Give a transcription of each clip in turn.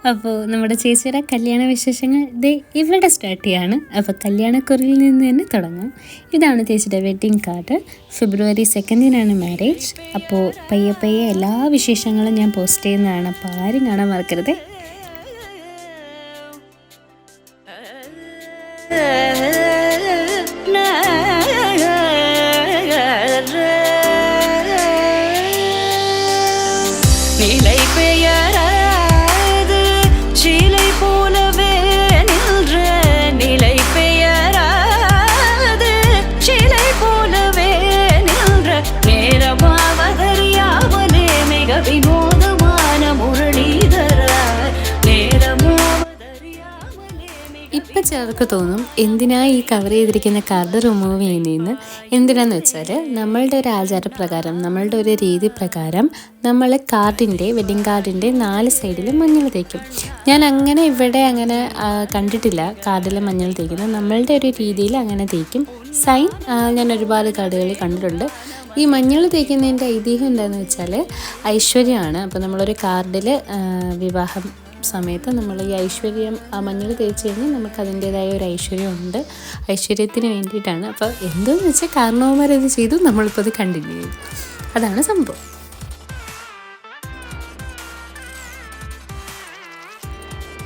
അപ്പോൾ നമ്മുടെ ചേച്ചിയുടെ കല്യാണ വിശേഷങ്ങൾ ദേ ഇവിടെ സ്റ്റാർട്ട് ചെയ്യാണ്. അപ്പോൾ കല്യാണക്കുറിയിൽ നിന്ന് തന്നെ തുടങ്ങാം. ഇതാണ് ചേച്ചിയുടെ വെഡ്ഡിങ് കാർഡ്. ഫെബ്രുവരി 2 മാരേജ്. അപ്പോൾ പയ്യെ പയ്യെ എല്ലാ വിശേഷങ്ങളും ഞാൻ പോസ്റ്റ് ചെയ്യുന്നതാണ്. അപ്പോൾ ആരും കാണാൻ മറക്കരുത്. ഇപ്പം ചിലർക്ക് തോന്നും എന്തിനാ ഈ കവർ ചെയ്തിരിക്കുന്ന കാർഡ് റിമൂവ് ചെയ്യുന്നതെന്ന്. എന്തിനാന്ന് വെച്ചാൽ നമ്മളുടെ ഒരു ആചാരപ്രകാരം, നമ്മളുടെ ഒരു രീതി പ്രകാരം നമ്മൾ വെഡ്ഡിങ് കാർഡിൻ്റെ 4 സൈഡിലും മഞ്ഞൾ തേക്കും. ഞാൻ ഇവിടെ അങ്ങനെ കണ്ടിട്ടില്ല കാർഡിൽ മഞ്ഞൾ തേക്കുന്നത്. നമ്മളുടെ ഒരു രീതിയിൽ അങ്ങനെ തേക്കും. സൈൻ ഞാൻ ഒരുപാട് കാർഡുകളിൽ കണ്ടിട്ടുണ്ട്. ഈ മഞ്ഞൾ തേക്കുന്നതിൻ്റെ ഐതിഹ്യം എന്താണെന്ന് വെച്ചാൽ ഐശ്വര്യമാണ്. അപ്പോൾ നമ്മളൊരു കാർഡിൽ വിവാഹം സമയത്ത് നമ്മൾ ഈ ഐശ്വര്യം മഞ്ഞൾ തേച്ച് കഴിഞ്ഞാൽ നമുക്ക് അതിൻ്റേതായ ഒരു ഐശ്വര്യമുണ്ട്. ഐശ്വര്യത്തിന് വേണ്ടിയിട്ടാണ്. അപ്പോൾ എന്തെന്ന് വെച്ചാൽ കാരണവന്മാരത് ചെയ്തു, നമ്മളിപ്പോൾ അത് കണ്ടിന്യൂ ചെയ്തു. അതാണ് സംഭവം.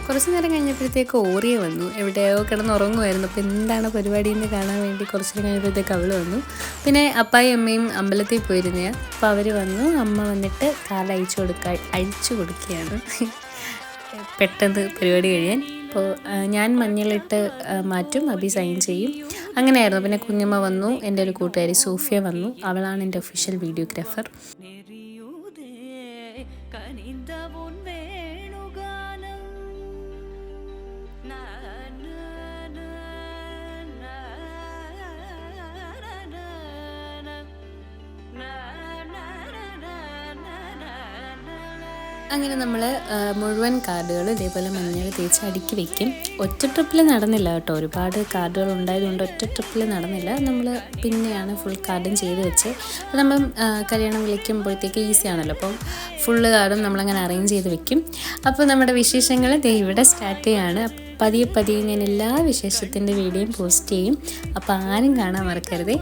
കുറച്ച് നേരം കഴിഞ്ഞപ്പോഴത്തേക്ക് ഓറിയ വന്നു. എവിടെയോ കിടന്നുറങ്ങുമായിരുന്നു. അപ്പോൾ എന്താണ് പരിപാടി എന്ന് കാണാൻ വേണ്ടി കുറച്ച് നേരം കഴിഞ്ഞപ്പോഴത്തേക്ക് അവൾ വന്നു. പിന്നെ അപ്പായും അമ്മയും അമ്പലത്തിൽ പോയിരുന്നതാണ്. അപ്പോൾ അവർ വന്നു. അമ്മ വന്നിട്ട് കാർഡ് അഴിച്ചു കൊടുക്കുകയാണ് പെട്ടെന്ന് പരിപാടി കഴിയാൻ. അപ്പോൾ ഞാൻ മഞ്ഞളിട്ട് മാറ്റും, അബി സൈൻ ചെയ്യും. അങ്ങനെയായിരുന്നു. പിന്നെ കുഞ്ഞമ്മ വന്നു, എൻ്റെ ഒരു കൂട്ടുകാരി സൂഫിയ വന്നു. അവളാണ് എൻ്റെ ഒഫീഷ്യൽ വീഡിയോഗ്രാഫർ. അങ്ങനെ നമ്മൾ മുഴുവൻ കാർഡുകൾ ഇതേപോലെ മഞ്ഞൾ തേച്ച് അടുക്കി വയ്ക്കും. ഒറ്റ ട്രിപ്പിൽ നടന്നില്ല കേട്ടോ, ഒരുപാട് കാർഡുകൾ ഉണ്ടായതുകൊണ്ട് ഒറ്റ ട്രിപ്പിൽ നടന്നില്ല. നമ്മൾ പിന്നെയാണ് ഫുൾ കാർഡും ചെയ്ത് വെച്ച്. അത് നമ്മൾ കല്യാണം വിളിക്കുമ്പോഴത്തേക്ക് ഈസി ആണല്ലോ. അപ്പം ഫുള്ള് കാർഡും നമ്മളങ്ങനെ അറേഞ്ച് ചെയ്ത് വെക്കും. അപ്പോൾ നമ്മുടെ വിശേഷങ്ങൾ ഇവിടെ സ്റ്റാർട്ട് ചെയ്യാണ്. പതിയെ പതിയെ ഞാൻ എല്ലാ വിശേഷത്തിൻ്റെ വീഡിയോയും പോസ്റ്റ് ചെയ്യും. അപ്പോൾ ആരും കാണാൻ മറക്കരുതേ.